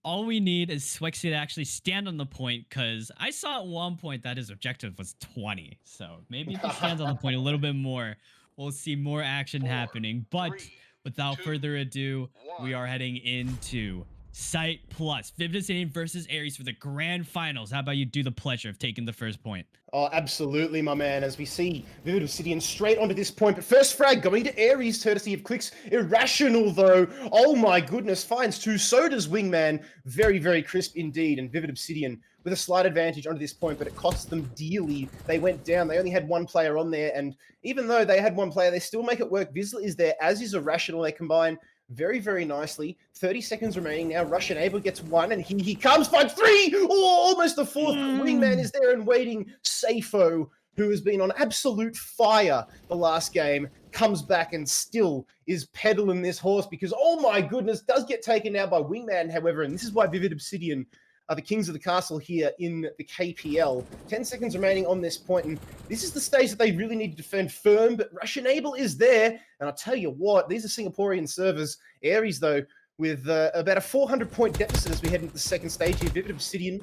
all we need is Swixy to actually stand on the point, because I saw at one point that his objective was 20. So maybe if he stands on the point a little bit more, we'll see more action Four, happening. But three, without two, further ado, we one. are heading into Sight Plus. Vivid Obsidian versus Ares for the grand finals. How about you do the pleasure of taking the first point? Oh, absolutely, my man. As we see Vivid Obsidian straight onto this point. But first frag going to Ares, courtesy of Clicks. Irrational, though. Oh, my goodness. Finds two. So does Wingman. Very, very crisp indeed. And Vivid Obsidian with a slight advantage onto this point, but it cost them dearly. They went down. They only had one player on there. And even though they had one player, they still make it work. Vizsla is there, as is Irrational. They combine very, very nicely. 30 seconds remaining now. Russian Able gets one, and he comes, finds three! Oh, almost the fourth. Wingman is there and waiting. Safo, who has been on absolute fire the last game, comes back and still is pedaling this horse because, oh my goodness, does get taken out by Wingman, however, and this is why Vivid Obsidian are the kings of the castle here in the KPL. 10 seconds remaining on this point, and this is the stage that they really need to defend firm, but Russian Able is there, and I'll tell you what, these are Singaporean servers. Ares, though, with about a 400-point deficit as we head into the second stage here. Vivid Obsidian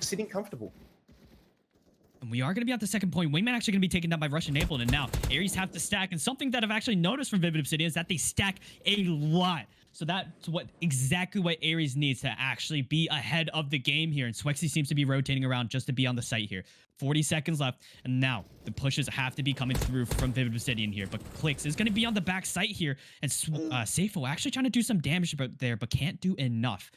sitting comfortable. And we are going to be at the second point. Wingman actually going to be taken down by Russian Able, and now Ares have to stack, and something that I've actually noticed from Vivid Obsidian is that they stack a lot. So that's exactly what Ares needs to actually be ahead of the game here. And Swexy seems to be rotating around just to be on the site here. 40 seconds left. And now the pushes have to be coming through from Vivid Obsidian here. But Clicks is going to be on the back site here. And Safo actually trying to do some damage there, but can't do enough.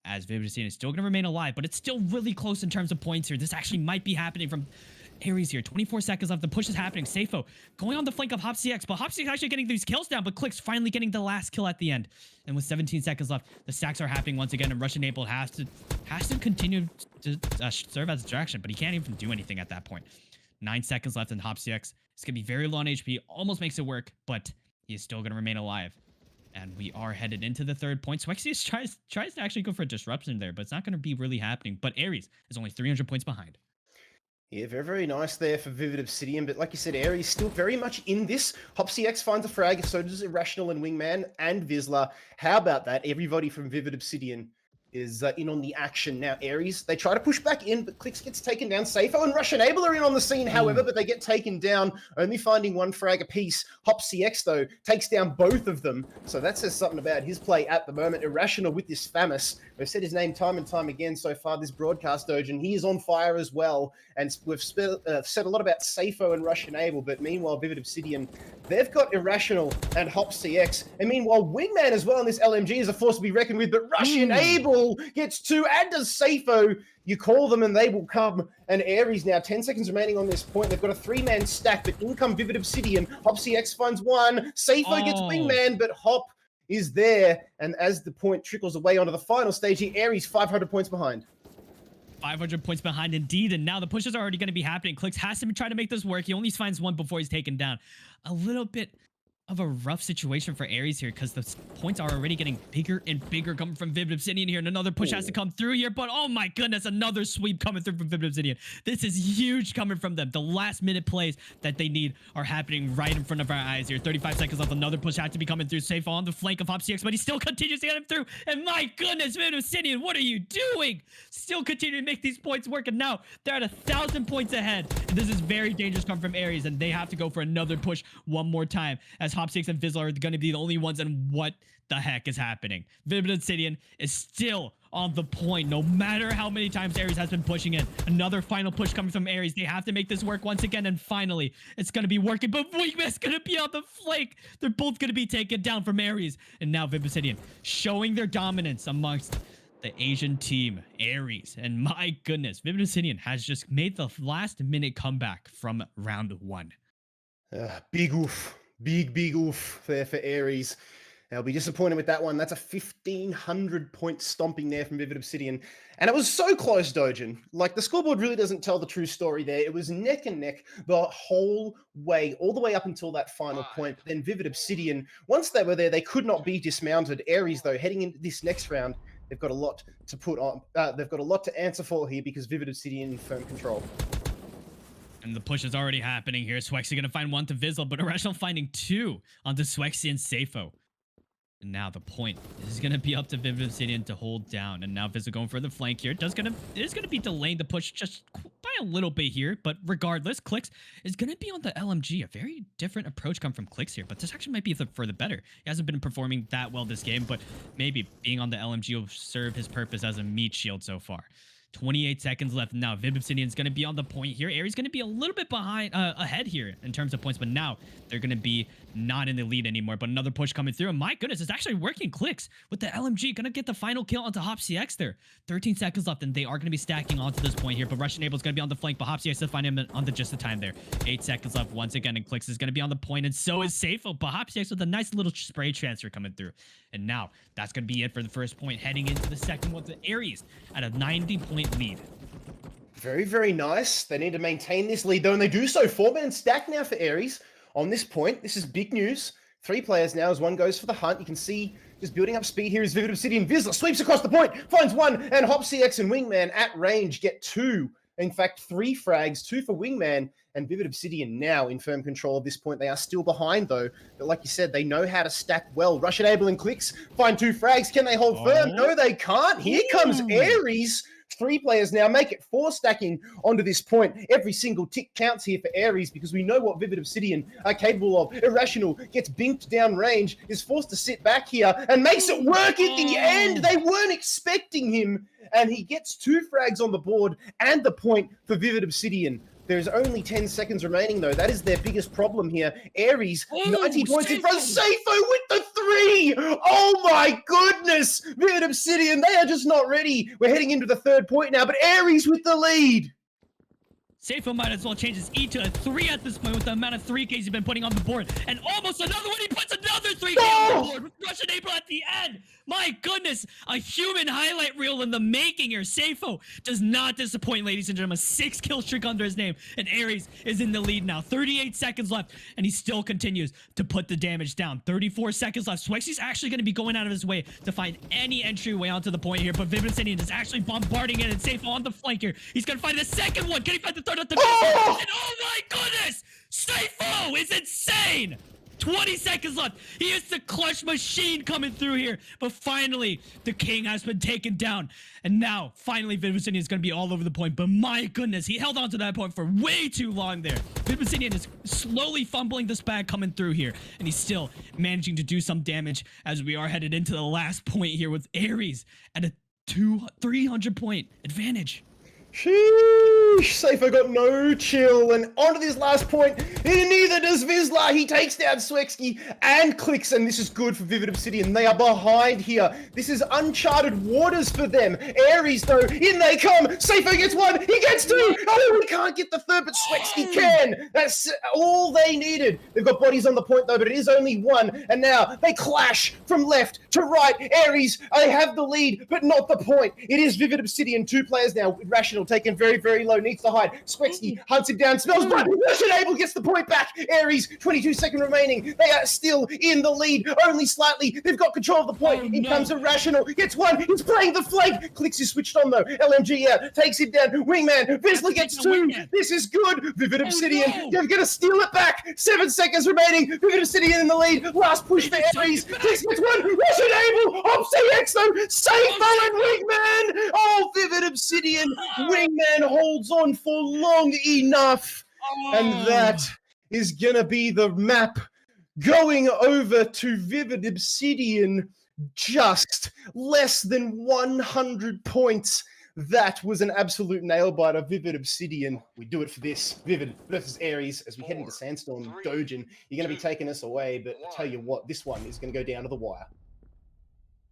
As Vivid Obsidian is still going to remain alive, but it's still really close in terms of points here. This actually might be happening from Ares here. 24 seconds left. The push is happening. Safo going on the flank of HopCX, but HopCX actually getting these kills down, but Clicks finally getting the last kill at the end. And with 17 seconds left, the stacks are happening once again, and Russian Able has to continue to serve as a distraction, but he can't even do anything at that point. 9 seconds left, and HopCX is going to be very low on HP. Almost makes it work, but he is still going to remain alive. And we are headed into the third point. Swexy tries to actually go for a disruption there, but it's not going to be really happening. But Ares is only 300 points behind. Yeah, very, very nice there for Vivid Obsidian. But like you said, Ares still very much in this. HopCX finds a frag, so does Irrational and Wingman and Vizsla. How about that? Everybody from Vivid Obsidian is in on the action. Now, Ares, they try to push back in, but Clicks gets taken down. Safo and Russian Able are in on the scene, however, but they get taken down, only finding one frag apiece. HopCX, though, takes down both of them, so that says something about his play at the moment. Irrational with this Famous. We've said his name time and time again so far this broadcast, Doge, and he is on fire as well, and we've said a lot about Safo and Russian Able, but meanwhile, Vivid Obsidian, they've got Irrational and HopCX, and meanwhile, Wingman as well in this LMG is a force to be reckoned with, but Russian Able gets two, and does Safo. You call them and they will come. And Ares now, 10 seconds remaining on this point. They've got a three-man stack, but in come Vivid Obsidian. HopCX finds one. Safo gets Wingman, but Hop is there. And as the point trickles away onto the final stage here, Ares 500 points behind. 500 points behind indeed, and now the pushes are already going to be happening. Clicks has to try to make this work. He only finds one before he's taken down. A little bit of a rough situation for Ares here, because the points are already getting bigger and bigger coming from Vivid Obsidian here, and another push has to come through here, but oh my goodness, another sweep coming through from Vivid Obsidian. This is huge coming from them. The last minute plays that they need are happening right in front of our eyes here. 35 seconds left, another push has to be coming through. Safe on the flank of HopCX, but he still continues to get him through, and my goodness, Vivid Obsidian, what are you doing? Still continuing to make these points work, and now they're at 1,000 points ahead, and this is very dangerous coming from Ares, and they have to go for another push one more time, as HopCX and Vizsla are going to be the only ones, and what the heck is happening? Vivid Obsidian is still on the point, no matter how many times Ares has been pushing in. Another final push coming from Ares. They have to make this work once again, and finally, it's going to be working, but Wingman's going to be on the flank. They're both going to be taken down from Ares, and now Vivid Obsidian showing their dominance amongst the Asian team, Ares. And my goodness, Vivid Obsidian has just made the last minute comeback from round one. Big oof. Big oof there for Ares. They'll be disappointed with that one. That's a 1,500 point stomping there from Vivid Obsidian. And it was so close, Dojin. Like, the scoreboard really doesn't tell the true story there. It was neck and neck the whole way, all the way up until that final point. But then Vivid Obsidian, once they were there, they could not be dismounted. Ares, though, heading into this next round, they've got a lot to put on. They've got a lot to answer for here because Vivid Obsidian in firm control. And the push is already happening here. Swexy going to find one to Vizsla, but Irrational finding two onto Swexy and Safo. And now the point is going to be up to Vivid Obsidian to hold down. And now Vizza going for the flank here. It is going to be delaying the push just by a little bit here. But regardless, Clicks is going to be on the LMG. A very different approach come from Clicks here. But this actually might be for the better. He hasn't been performing that well this game. But maybe being on the LMG will serve his purpose as a meat shield so far. 28 seconds left. Now, Vivid Obsidian is going to be on the point here. Aries going to be a little bit ahead here in terms of points, but now they're going to be not in the lead anymore. But another push coming through, and my goodness, it's actually working. Clicks with the LMG. Going to get the final kill onto HopCX there. 13 seconds left, and they are going to be stacking onto this point here. But Russian Able is going to be on the flank, but HopCX to find him on just the time there. 8 seconds left once again, and Clicks is going to be on the point, and so is Safo. But HopCX with a nice little spray transfer coming through. And now, that's going to be it for the first point, heading into the second one. The Aries at a 90-point lead. Very, very nice. They need to maintain this lead, though, and they do so. 4-man stack now for Aries on this point. This is big news. 3 players now as one goes for the hunt. You can see just building up speed here is Vivid Obsidian. Vizsla sweeps across the point, finds 1, and HopCX and Wingman at range get 2. In fact, 3 frags, 2 for Wingman, and Vivid Obsidian now in firm control of this point. They are still behind, though. But like you said, they know how to stack well. Russian Able and Clicks find 2 frags. Can they hold firm? No, they can't. Here comes Aries. 3 players now make it 4 stacking onto this point. Every single tick counts here for Aries because we know what Vivid Obsidian are capable of. Irrational gets binked down range, is forced to sit back here and makes it work at the end. They weren't expecting him, and he gets 2 frags on the board and the point for Vivid Obsidian. There's only 10 seconds remaining, though. That is their biggest problem here. Aries, 90 points in front. Safo with the 3! Oh my goodness! Vivid Obsidian, they are just not ready. We're heading into the 3rd point now, but Aries with the lead. Safo might as well change his E to a 3 at this point with the amount of 3Ks he's been putting on the board. And almost another one, he puts another 3K on the board with Russian Able at the end. My goodness, a human highlight reel in the making here. Safo does not disappoint, ladies and gentlemen. 6 kill streak under his name, and Aries is in the lead now. 38 seconds left, and he still continues to put the damage down. 34 seconds left. Swexy's actually going to be going out of his way to find any entryway onto the point here, but Vivid Obsidian is actually bombarding it, and Safo on the flank here. He's going to find the second one. Can he find the third at the middle? And oh my goodness! Safo is insane! 20 seconds left. He is the clutch machine coming through here. But finally, the king has been taken down. And now, finally, Vivid Obsidian is going to be all over the point. But my goodness, he held on to that point for way too long there. Vivid Obsidian is slowly fumbling this bag coming through here. And he's still managing to do some damage as we are headed into the last point here with Aries at a 300 point advantage. Sheesh, Safo got no chill, and onto this last point, and neither does Vizsla. He takes down Swexky and Clicks, and this is good for Vivid Obsidian. They are behind here. This is uncharted waters for them. Aries, though, in they come. Safo gets 1, he gets 2. Oh, we can't get the 3rd, but Swexky can. That's all they needed. They've got bodies on the point, though, but it is only 1, and now they clash from left to right. Aries, they have the lead, but not the point. It is Vivid Obsidian, 2 players now with Rational taken very, very low, needs to hide. Swexky hunts him down, smells blood. Russian Able gets the point back. Aries, 22 seconds remaining. They are still in the lead, only slightly. They've got control of the point. In comes Irrational, gets 1. He's playing the flank. Clicks is switched on though. LMG out, takes him down. Wingman, Vizsla gets 2. This is good. Vivid Obsidian, they're going to steal it back. 7 seconds remaining. Vivid Obsidian in the lead. Last push for Aries. Clicks gets 1. Russian Able, Obsidian though. Safo and Wingman. Oh, Vivid Obsidian. Wingman holds on for long enough, and that is gonna be the map going over to Vivid Obsidian. Just less than 100 points. That was an absolute nail biter. Vivid Obsidian, we do it for this. Vivid versus Aries as we head into Sandstorm. Dojin, you're going to be taking us away, but I tell you what, this one is going to go down to the wire.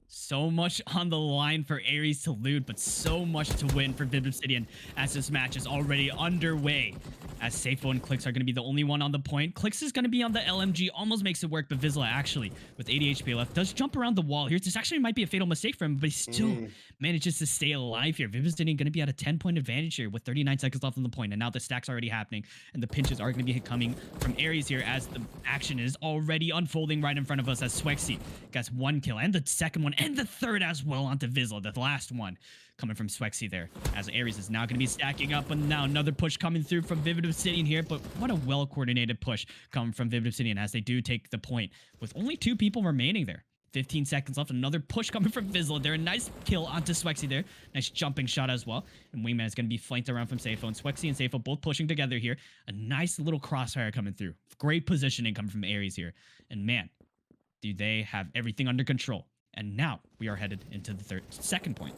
So much on the line for Aries to loot, but so much to win for Vivid Obsidian as this match is already underway. As Safo and Clicks are going to be the only one on the point. Clicks is going to be on the LMG, almost makes it work, but Vizsla actually, with 80 HP left, does jump around the wall here. This actually might be a fatal mistake for him, but he still manages to stay alive here. Vivid Obsidian going to be at a 10-point advantage here with 39 seconds left on the point, and now the stack's already happening, and the pinches are going to be coming from Aries here as the action is already unfolding right in front of us as Swexy gets 1 kill, and the second one, and the 3rd as well onto Vizsla, the last one coming from Swexy there, as Aries is now going to be stacking up, and now another push coming through from Vivid Obsidian here, but what a well-coordinated push coming from Vivid Obsidian as they do take the point with only 2 people remaining there. 15 seconds left. Another push coming from Vizzle. There, a nice kill onto Swexy there. Nice jumping shot as well. And Wingman is going to be flanked around from Safo. And Swexy and Safo both pushing together here. A nice little crossfire coming through. Great positioning coming from Ares here. And man, do they have everything under control. And now we are headed into the second point.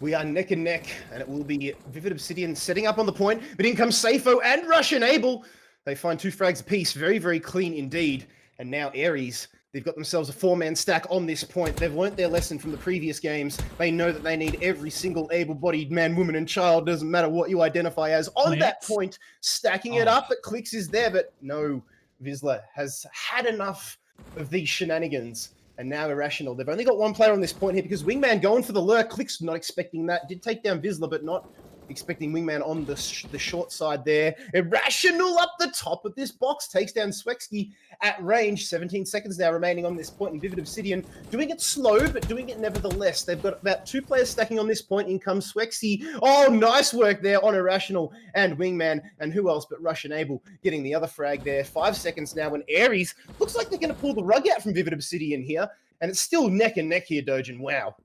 We are neck and neck, and it will be Vivid Obsidian setting up on the point, but in comes Safo and Russian Abel. They find 2 frags apiece. Very, very clean indeed. And now Ares, they've got themselves a 4-man stack on this point. They've learnt their lesson from the previous games. They know that they need every single able-bodied man, woman, and child, doesn't matter what you identify as, on that point, stacking it up. But Clicks is there, but no, Vizsla has had enough of these shenanigans. And now Irrational. They've only got 1 player on this point here because Wingman going for the lurk. Clicks not expecting that. Did take down Vizsla, but not expecting Wingman on the short side there. Irrational up the top of this box. Takes down Swexy at range. 17 seconds now remaining on this point. And Vivid Obsidian doing it slow, but doing it nevertheless. They've got about 2 players stacking on this point. In comes Swexy. Oh, nice work there on Irrational and Wingman. And who else but Russian Abel getting the other frag there. 5 seconds now when Ares looks like they're going to pull the rug out from Vivid Obsidian here. And it's still neck and neck here, Dojin. Wow.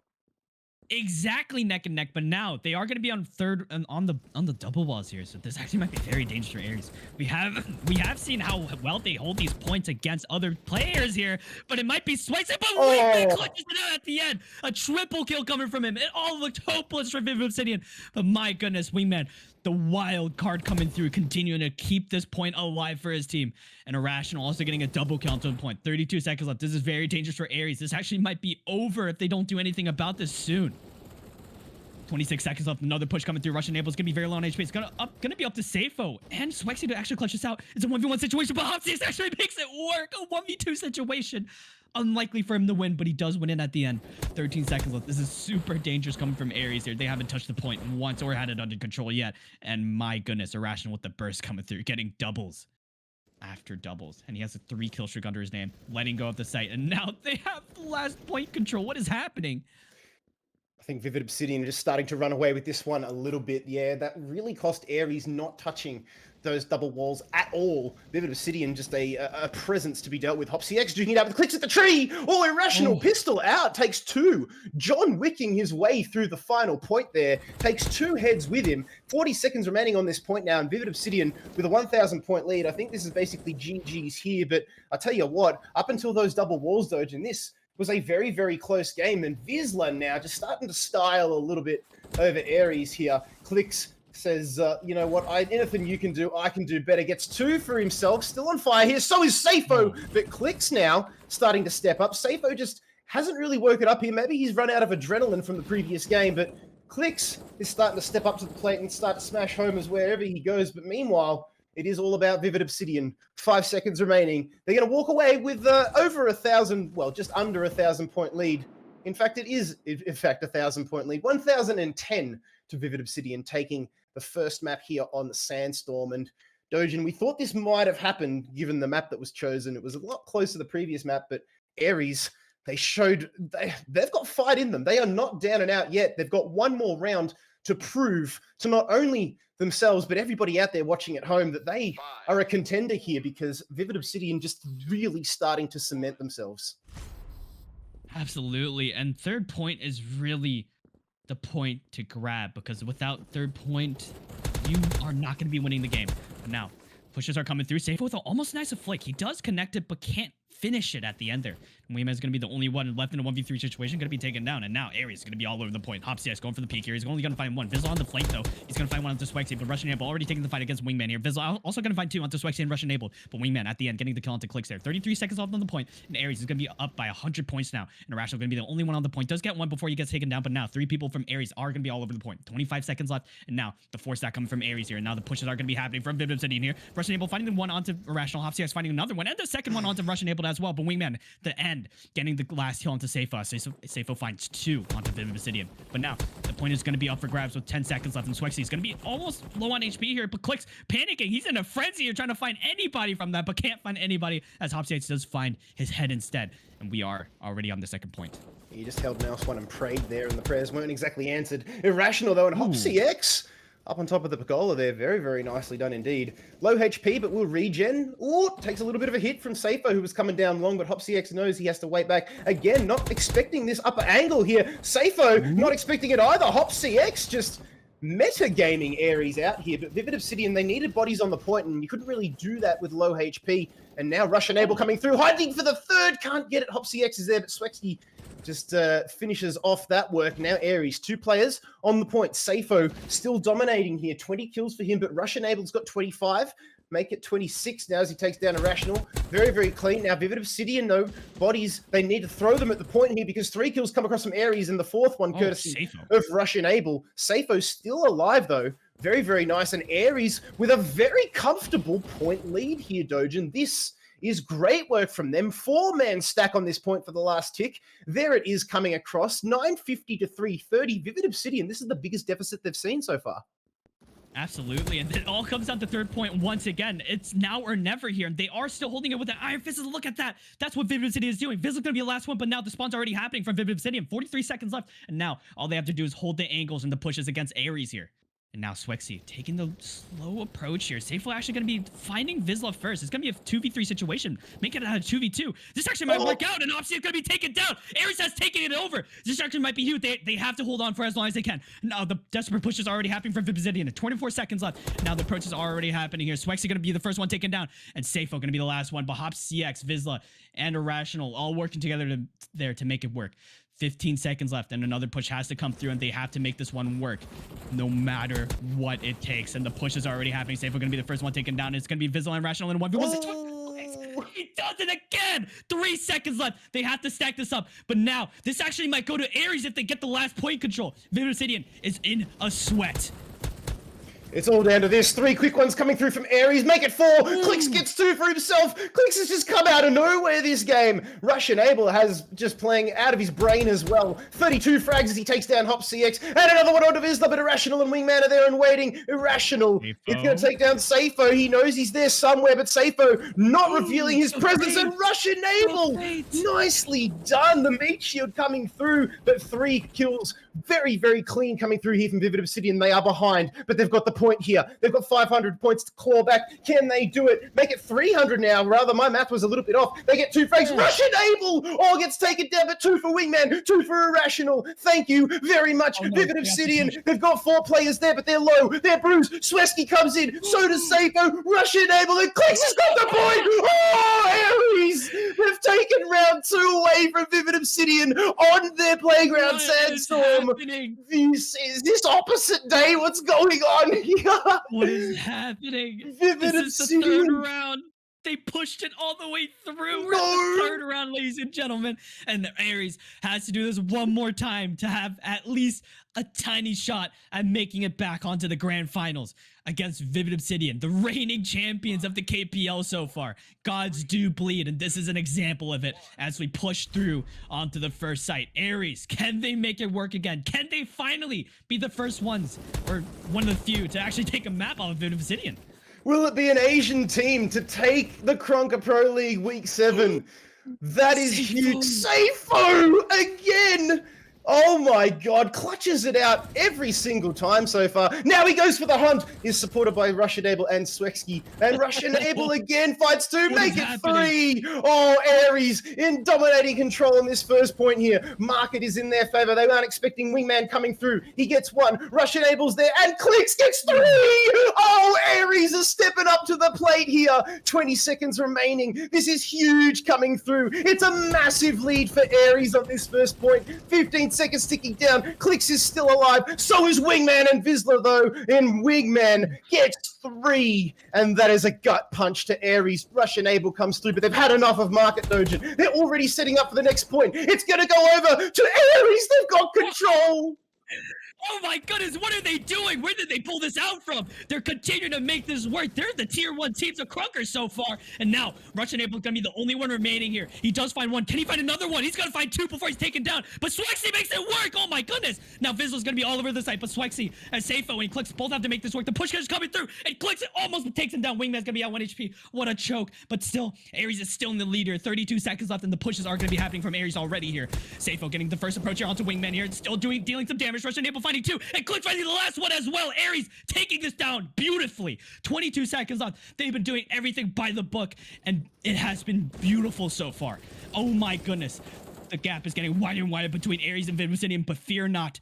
Exactly neck and neck, but now they are going to be on third and on the double walls here, so this actually might be very dangerous for Ares. We have seen how well they hold these points against other players here, but it might be Swayze, but Wingman clutches it out at the end. A triple kill coming from him. It all looked hopeless for Vivid Obsidian, but my goodness, Wingman, the wild card coming through, continuing to keep this point alive for his team. And Irrational also getting a double kill onto the point. 32 seconds left. This is very dangerous for Ares. This actually might be over if they don't do anything about this soon. 26 seconds left. Another push coming through. Russian Abel's gonna be very low on HP. It's gonna be up to Safo and Swexy to actually clutch this out. It's a 1v1 situation, but Hopsius actually makes it work. A 1v2 situation. Unlikely for him to win, but he does win it at the end. 13 seconds left. This is super dangerous coming from Ares here. They haven't touched the point once or had it under control yet. And my goodness, Irrational with the burst coming through, getting doubles after doubles. And he has a 3 kill streak under his name, letting go of the site. And now they have the last point control. What is happening? I think Vivid Obsidian are just starting to run away with this one a little bit. Yeah, that really cost Ares not touching those double walls at all. Vivid Obsidian just a presence to be dealt with. Hopsy X duking it out with clicks at the tree. Oh, Irrational pistol out. Takes 2. John Wicking his way through the final point there. Takes 2 heads with him. 40 seconds remaining on this point now. And Vivid Obsidian with a 1,000 point lead. I think this is basically GG's here. But I tell you what, up until those double walls, Doge, this was a very, very close game. And Vizsla now just starting to style a little bit over Ares here. Clicks says, you know what, anything you can do, I can do better. Gets 2 for himself. Still on fire here. So is Safo. But Clicks now starting to step up. Safo just hasn't really woken up here. Maybe he's run out of adrenaline from the previous game. But Clicks is starting to step up to the plate and start to smash homers wherever he goes. But meanwhile, it is all about Vivid Obsidian. 5 seconds remaining. They're going to walk away with over 1,000, well, just under 1,000 point lead. In fact, it is, in fact, 1,000 point lead. 1,010 to Vivid Obsidian, taking the first map here on the Sandstorm. And Dojin, we thought this might have happened given the map that was chosen. It was a lot closer to the previous map, but Ares, they showed they've got fight in them. They are not down and out yet. They've got one more round to prove to not only themselves, but everybody out there watching at home that they are a contender here, because Vivid Obsidian just really starting to cement themselves. Absolutely. And third point is really the point to grab, because without third point, you are not going to be winning the game. But now, pushes are coming through. Safo with almost nice a flick. He does connect it, but can't finish it at the end there. Mwave is going to be the only one left in a 1v3 situation, going to be taken down. And now Ares is going to be all over the point. Hopsius going for the peek here. He's only going to find one. Vizzle on the flank, though. He's going to find one onto Swexy, but Russian Abel already taking the fight against Wingman here. Vizzle also going to find 2 onto Swexy and Russian Abel, but Wingman at the end getting the kill onto Clicks there. 33 seconds left on the point, and Ares is going to be up by 100 points now. And Irrational going to be the only one on the point. Does get one before he gets taken down, but now 3 people from Ares are going to be all over the point. 25 seconds left, and now the 4 stack coming from Ares here. And now the pushes are going to be happening from Vivid Obsidian here. Russian Abel finding the one onto Irrational. Hopsius finding another one, and the second one onto Russian Abel as well. But Wingman, the end, getting the last kill onto Safo. Safo finds 2 onto Vivid Obsidian. But now the point is going to be up for grabs with 10 seconds left, and Swexy is going to be almost low on HP here, but Clicks panicking. He's in a frenzy here trying to find anybody from that, but can't find anybody, as Hopsius does find his head instead. And we are already on the second point. He just held mouse one and prayed there, and the prayers weren't exactly answered. Irrational, though, and Hopsy X Up on top of the pergola there. Very, very nicely done indeed. Low HP, but will regen. Ooh, takes a little bit of a hit from Safo, who was coming down long, but HopsyX knows he has to wait back. Again, not expecting this upper angle here. Safo, not expecting it either. HopsyX just meta-gaming Aries out here, but Vivid Obsidian, they needed bodies on the point, and you couldn't really do that with low HP. And now Rush Enable coming through, hiding for the third, can't get it. HopsyX is there, but Swexky just finishes off that work. Now Aries, 2 players on the point. Safo still dominating here, 20 kills for him, but Rush Enabled's got 25. Make it 26 now as he takes down Irrational. Very, very clean. Now Vivid Obsidian, though, bodies, they need to throw them at the point here because 3 kills come across from Aries and the 4th one courtesy of Rush Enable. Safo's still alive, though. Very, very nice. And Aries with a very comfortable point lead here, Dojin. This is great work from them. 4-man stack on this point for the last tick. There it is coming across. 950 to 330. Vivid Obsidian, this is the biggest deficit they've seen so far. Absolutely, and it all comes down to third point once again. It's now or never here, and they are still holding it with an Iron Fist. Look at that. That's what Vivid Obsidian is doing. Viz is going to be the last one, but now the spawn's already happening from Vivid Obsidian. 43 seconds left, and now all they have to do is hold the angles and the pushes against Aries here. And now Swexy taking the slow approach here. Safo actually going to be finding Vizsla first. It's going to be a 2v3 situation. Make it a 2v2. This actually might work out, and Obsidian going to be taken down. Aries has taken it over. This actually might be huge. They have to hold on for as long as they can. Now the desperate push is already happening from Obsidian. 24 seconds left. Now the approach is already happening here. Swexy going to be the first one taken down, and Safo going to be the last one. But HopsyX, Vizsla, and Irrational all working together to make it work. 15 seconds left, and another push has to come through, and they have to make this one work no matter what it takes. And the push is already happening. Safo going to be the first one taken down. It's going to be Vizsla and Rational in 1v1. He does it again! 3 seconds left. They have to stack this up. But now, this actually might go to Aries if they get the last point control. Vivid Obsidian is in a sweat. It's all down to this. 3 quick ones coming through from Aries. Make it 4. Clicks gets 2 for himself. Clicks has just come out of nowhere this game. Rush Enable has just playing out of his brain as well. 32 frags as he takes down HopsyX. And another one onto Vizsla, but Irrational and Wingman are there and waiting. Irrational is going to take down Safo. He knows he's there somewhere, but Safo not revealing his presence. And Rush Enable, nicely done. The meat shield coming through, but 3 kills. Very, very clean coming through here from Vivid Obsidian. They are behind, but they've got the point here. They've got 500 points to claw back. Can they do it? Make it 300 now. Rather, my math was a little bit off. They get 2 frags. Rush Enable! Oh, gets taken down, but 2 for Wingman, 2 for Irrational. Thank you very much, Vivid Obsidian. They've got 4 players there, but they're low. They're bruised. Swesky comes in. So does Safo. Rush Enable, and Clicks has got the point! Oh, Aries! They've taken round 2 away from Vivid Obsidian on their playground, Sandstorm. This is this opposite day. What's going on here? What is happening? Vivid This is the third round. They pushed it all the way through. We're in the third round, ladies and gentlemen. And the Aries has to do this one more time to have at least a tiny shot at making it back onto the grand finals against Vivid Obsidian, the reigning champions of the KPL so far. Gods do bleed, and this is an example of it as we push through onto the first site. Aries, can they make it work again? Can they finally be the first ones, or one of the few, to actually take a map off of Vivid Obsidian? Will it be an Asian team to take the Krunker Pro League Week 7? That is huge. Safo again! Oh my god, clutches it out every single time so far. Now he goes for the hunt. He's supported by Rush Enable and Swexky. And Rush Enable again fights 2, make it 3. Oh, Aries in dominating control on this first point here. Market is in their favor. They aren't expecting Wingman coming through. He gets 1. Rush Enable's there and Clicks gets 3. Oh, Aries is stepping up to the plate here. 20 seconds remaining. This is huge coming through. It's a massive lead for Aries on this first point. 15 seconds ticking down. Clicks is still alive. So is Wingman and Vizsla, though. And Wingman gets 3. And that is a gut punch to Aries. Rush Enable comes through, but they've had enough of Market Dojin. They're already setting up for the next point. It's going to go over to Aries. They've got control. Oh my goodness, what are they doing? Where did they pull this out from? They're continuing to make this work. They're the tier 1 teams of Krunker so far. And now, Rush Enable is going to be the only one remaining here. He does find 1. Can he find another one? He's going to find 2 before he's taken down. But Swexy makes it work. Oh my goodness. Now, Vizsla's going to be all over the site. But Swexy and Safo and Clicks both have to make this work. The push is coming through. And Clicks almost takes him down. Wingman's going to be at 1 HP. What a choke. But still, Aries is still in the leader. 32 seconds left. And the pushes are going to be happening from Aries already here. Safo getting the first approach here onto Wingman here. Still dealing some damage. Rush Enable finding 2, and Click finding the last one as well. Aries taking this down beautifully. 22 seconds left. They've been doing everything by the book, and it has been beautiful so far. Oh my goodness. The gap is getting wider and wider between Aries and Vivid Obsidian, but fear not.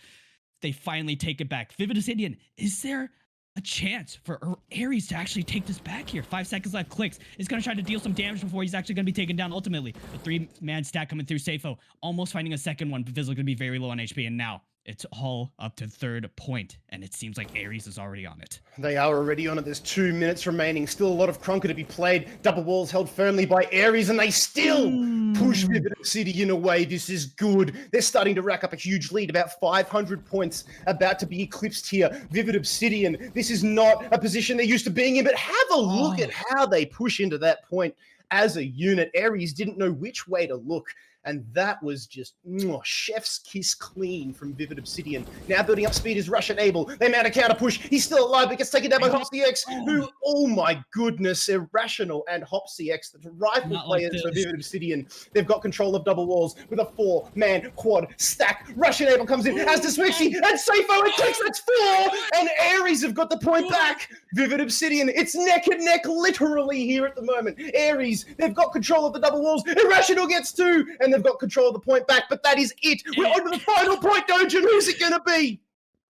They finally take it back. Vivid Obsidian, is there a chance for Aries to actually take this back here? 5 seconds left. Clicks is going to try to deal some damage before he's actually going to be taken down ultimately. A 3-man stack coming through. Safo almost finding a second one, but Vizzle going to be very low on HP, and now it's all up to third point, and it seems like Aries is already on it. They are already on it. There's 2 minutes remaining. Still a lot of Krunker to be played. Double walls held firmly by Aries, and they still push Vivid Obsidian away. This is good. They're starting to rack up a huge lead. About 500 points about to be eclipsed here. Vivid Obsidian, this is not a position they're used to being in, but have a look at how they push into that point as a unit. Aries didn't know which way to look. And that was just chef's kiss clean from Vivid Obsidian. Now building up speed is Rush and Abel. They mount a counter push. He's still alive, but gets taken down by HopsyX, who, oh my goodness, Irrational and HopsyX, the rifle players for Vivid Obsidian. They've got control of double walls with a 4-man quad stack. Rush and Abel comes in, as does Swixy, and Safo, and Clicks, that's 4! And Aries have got the point back. Vivid Obsidian, it's neck and neck literally here at the moment. Aries, they've got control of the double walls. Irrational gets 2, and they've got control of the point back, but that is it. We're on to the final point, Dojan. Who's it going to be?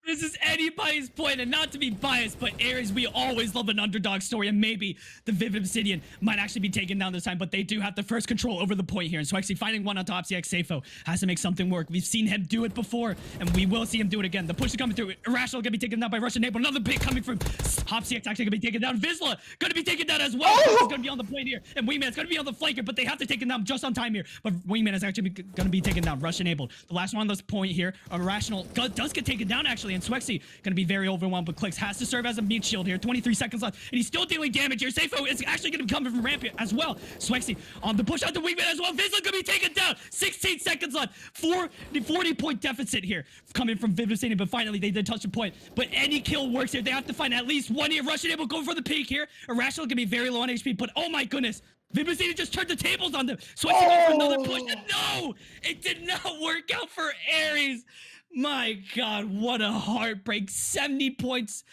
This is anybody's point, and not to be biased, but Aries, we always love an underdog story, and maybe the Vivid Obsidian might actually be taken down this time, but they do have the first control over the point here, and so actually finding one on top, CX Safo has to make something work. We've seen him do it before, and we will see him do it again. The push is coming through. Irrational gonna be taken down by Russian Neighbor. Another pick coming from HopsyX actually gonna be taken down. Vizsla gonna be taken down as well. He's gonna be on the point here, and Wingman's gonna be on the flanker, but they have to take him down just on time here. But Wingman is actually gonna be taken down. Rush enabled. The last one on this point here, Irrational does get taken down actually, and Swexy gonna be very overwhelmed, but Clicks has to serve as a meat shield here. 23 seconds left, and he's still dealing damage here. Safo is actually gonna be coming from ramp as well. Swexy on the push out the Wingman as well. Vizsla gonna be taken down. 16 seconds left. 40-point deficit here coming from Vivid Obsidian, but finally they did touch the point. But any kill works here. They have to find at least one here. Russian able go for the peak here. Irrational gonna be very low on HP, but oh my goodness. Vivid Obsidian just turned the tables on them. Swexy goes for another push, and no! It did not work out for Aries. My God, what a heartbreak. 70 points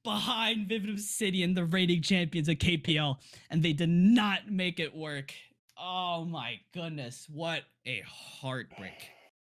behind Vivid Obsidian, the reigning champions of KPL, and they did not make it work. Oh my goodness, what a heartbreak.